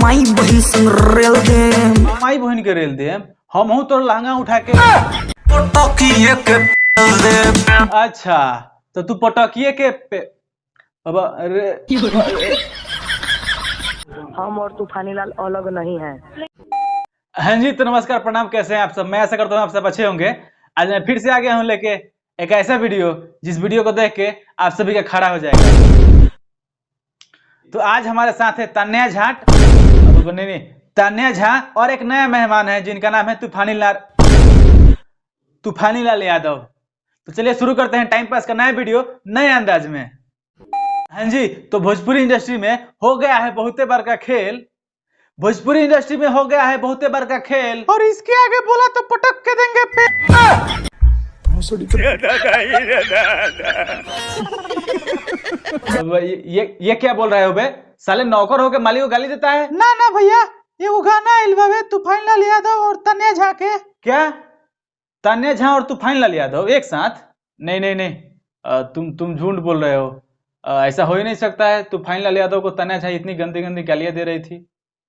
माई बहिन संग रेल दे, माई बहन के रेल दे, हम हूँ तो लहंगा उठा के अच्छा तो तू पटकिए के अब हम और तूफानी लाल अलग नहीं है। हाँ जी, तो नमस्कार प्रणाम, कैसे हैं आप सब। मैं ऐसा करता हूँ आप सब अच्छे होंगे। आज मैं फिर से आ गया हूँ लेके एक ऐसा वीडियो जिस वीडियो को देख के आप सभी का खड़ा हो जाएगा। तो आज हमारे साथ है तान्या झा, नहीं तान्या झा, और एक नया मेहमान है जिनका नाम है तूफानी लाल यादव। तो चलिए शुरू करते हैं टाइम पास का नया वीडियो नए अंदाज में। हाँ जी, तो भोजपुरी इंडस्ट्री में हो गया है बहुते बार का खेल, भोजपुरी इंडस्ट्री में हो गया है बहुते बार का खेल, और इसके आगे बोला तो पटक के देंगे पे। ये क्या बोल रहे हो बे? साले नौकर होके मालिक को गाली देता है? ना ना भैया, ये वो गाना है तूफानी लाल यादव और तान्या झा के। क्या तान्या झा और तूफानी लाल यादव एक साथ? नहीं नहीं नहीं, तुम झूठ बोल रहे हो। ऐसा हो ही नहीं सकता है। तूफानी लाल यादव को तान्या झा इतनी गंदी गंदी गालियां दे रही थी,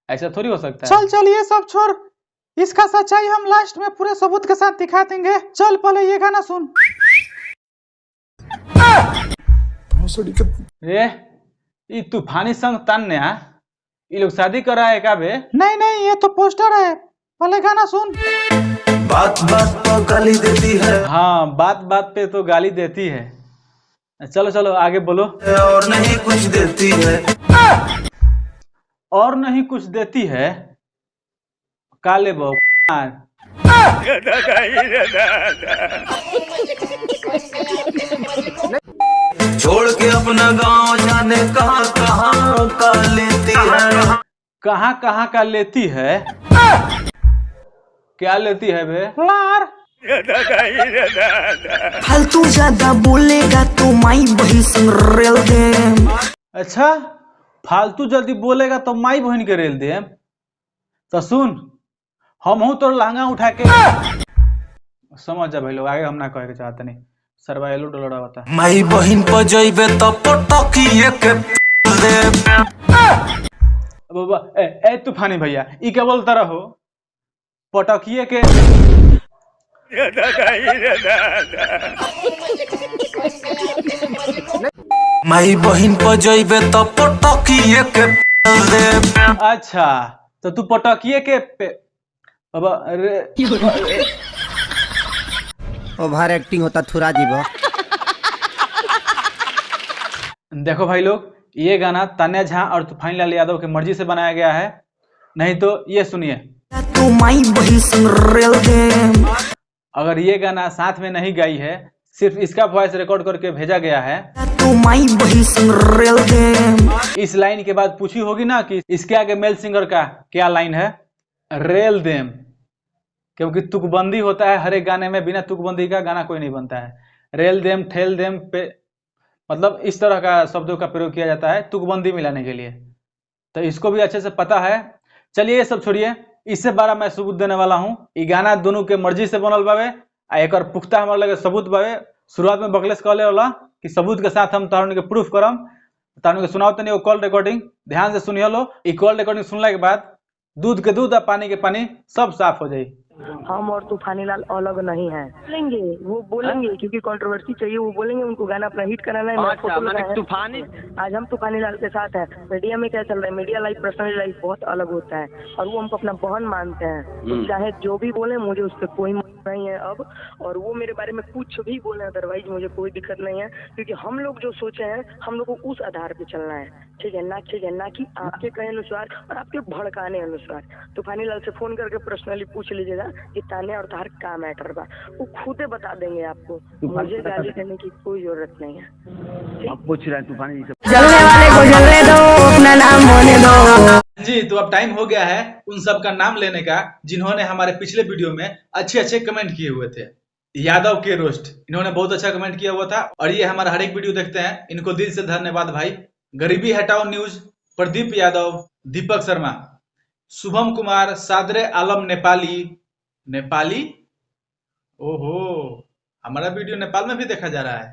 ऐसा थोड़ी हो सकता है। चल चल ये सब छोड़, इसका सच्चाई हम लास्ट में पूरे सबूत के साथ दिखा देंगे। चल पहले ये गाना सुन। ये तूफानी संग तान्या, ये लोग शादी कर रहा है क्या बे? नहीं नहीं, ये तो पोस्टर है, पहले गाना सुन। बात बात पर गाली देती है, हाँ बात बात पे तो गाली देती है। चलो चलो आगे बोलो। और नहीं कुछ देती है, और नहीं कुछ देती है, काले बो छोड़ के अपना गांव जाने कहां कहां का लेती है, कहाँ कहाँ का लेती है? क्या लेती है बे? लार फालतू ज्यादा बोलेगा तो माई बहिन संग रेल दे। अच्छा, फालतू जल्दी बोलेगा तो माई बहन के रेल दे। तो सुन, हम हूं तो लहंगा उठा के समझ जा भाई लोग, आगे हम ना कहे के चाहते नहीं। सरवाइलो डोलड़ा होता है। माई बहिन पर जइबे तो पटकिए के दे। ए तूफानी भैया, ई क्या बोलता रहो? पटकिए के माई बहिन पर जइबे तो पटकिए के दे। अच्छा तो तू पटकिए के अब ओवर एक्टिंग होता थोड़ा जीव। देखो भाई लोग, ये गाना तान्या झा और तूफानी लाल यादव की मर्जी से बनाया गया है, नहीं तो ये सुनिए। तो माई बहिन संग रेल दे, अगर ये गाना साथ में नहीं गाई है, सिर्फ इसका वॉइस रिकॉर्ड करके भेजा गया है, तो माई बहिन संग रेल दे। इस लाइन के बाद पूछी होगी ना कि इसके आगे मेल सिंगर का क्या लाइन है? Rail them. क्योंकि तुकबंदी होता है हर एक गाने में, बिना तुकबंदी का गाना कोई नहीं बनता है। रेल देम, ठेल देम पे, मतलब इस तरह का शब्दों का प्रयोग किया जाता है तुकबंदी मिलाने के लिए। तो इसको भी अच्छे से पता है। चलिए ये सब छोड़िए, इससे बड़ा मैं सबूत देने वाला हूँ। ये गाना दोनों के मर्जी से बनल बावे, एक और पुख्ता हमारे लगे सबूत बावे। शुरुआत में बकलेस कहले वाला कि सबूत के साथ हम तारुण के प्रूफ करम, तारुण के सुनाओ तनी कॉल रिकॉर्डिंग, ध्यान से सुनिए लो। ये कॉल रिकॉर्डिंग सुनला के बाद दूध के दूध और पानी के पानी सब साफ हो जाए। हम और तूफानी लाल अलग नहीं है। बोलेंगे, वो बोलेंगे क्योंकि कंट्रोवर्सी चाहिए, वो बोलेंगे उनको गाना अपना हिट कराना है। तूफानी, आज हम तूफानी लाल के साथ हैं। मीडिया में क्या चल रहा है, मीडिया लाइफ पर्सनल लाइफ बहुत अलग होता है, और वो हमको अपना बहन मानते हैं। तो चाहे जो भी बोले, मुझे उस पर कोई नहीं है अब, और वो मेरे बारे में कुछ भी बोले, अदरवाइज मुझे कोई दिक्कत नहीं है। क्योंकि हम लोग जो सोचे हैं, हम लोग को उस आधार पे चलना है, ठीक है ना कि आपके कहे अनुसार और आपके भड़काने अनुसार। तूफानी लाल से फोन करके पर्सनली पूछ लीजिएगा कि तान्या और तार का मैटर बा, वो खुदे बता देंगे आपको। मुझे गाली देने की कोई जरूरत नहीं है। अब पूछ रहे हैं तूफानी जी से। जलने वाले को जलने दो, अपना नाम होने दो। जी, तो अब टाइम हो गया है उन सब का नाम लेने का जिन्होंने हमारे पिछले वीडियो में अच्छे अच्छे कमेंट किए हुए थे। यादव के रोस्ट, इन्होंने बहुत अच्छा कमेंट किया हुआ था, और ये हमारा हर एक वीडियो देखते हैं, इनको दिल से धन्यवाद भाई। गरीबी हटाओ न्यूज, प्रदीप यादव, दीपक शर्मा, शुभम कुमार, सादरे आलम नेपाली, ओहो हमारा वीडियो नेपाल में भी देखा जा रहा है।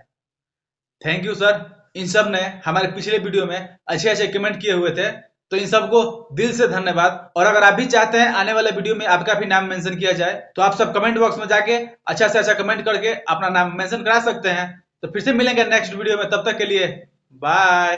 Thank you sir. इन सब ने हमारे पिछले वीडियो में अच्छे अच्छे कमेंट किए हुए थे, तो इन सबको दिल से धन्यवाद। और अगर आप भी चाहते हैं आने वाले वीडियो में आपका भी नाम मेंशन किया जाए तो आप सब कमेंट बॉक्स में जाके अच्छा से अच्छा कमेंट करके अपना नाम मेंशन करा सकते हैं। तो फिर से मिलेंगे नेक्स्ट वीडियो में, तब तक के लिए बाय।